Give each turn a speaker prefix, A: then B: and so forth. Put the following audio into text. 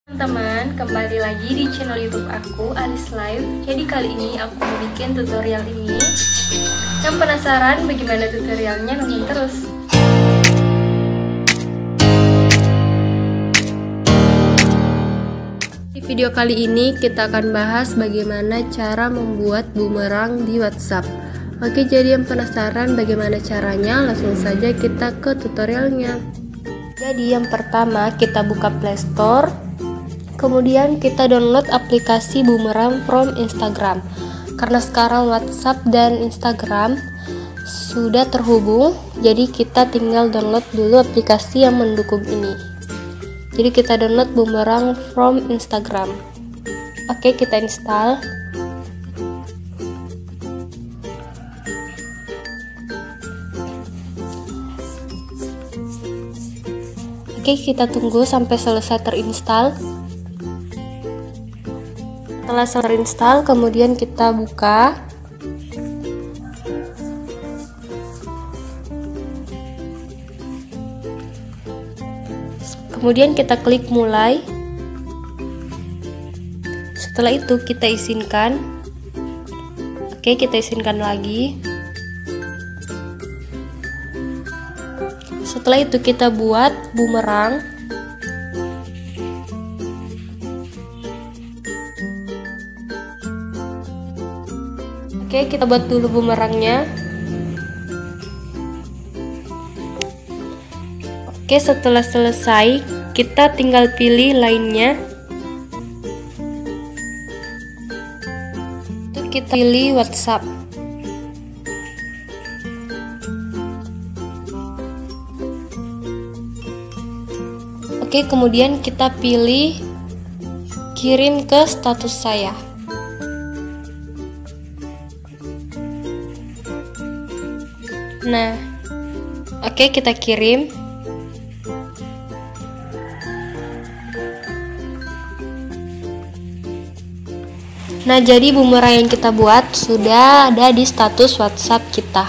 A: Teman-teman, kembali lagi di channel YouTube aku, Alice Live. Jadi kali ini aku mau bikin tutorial ini. Yang penasaran bagaimana tutorialnya, nonton terus. Di video kali ini kita akan bahas bagaimana cara membuat bumerang di WhatsApp. Oke, jadi yang penasaran bagaimana caranya, langsung saja kita ke tutorialnya. Jadi yang pertama kita buka Play Store. Kemudian kita download aplikasi Bumerang from Instagram. Karena sekarang WhatsApp dan Instagram sudah terhubung, jadi kita tinggal download dulu aplikasi yang mendukung ini. Jadi kita download Bumerang from Instagram. Oke, kita install. Oke, kita tunggu sampai selesai terinstall. Setelah selesai terinstall, kemudian kita buka. Kemudian kita klik mulai. Setelah itu kita izinkan. Oke, kita izinkan lagi. Setelah itu kita buat bumerang. Oke, kita buat dulu bumerangnya. Oke, setelah selesai, kita tinggal pilih lainnya. Itu kita pilih WhatsApp. Oke, kemudian kita pilih kirim ke status saya. Nah, oke, kita kirim. Nah, jadi bumerang yang kita buat sudah ada di status WhatsApp kita.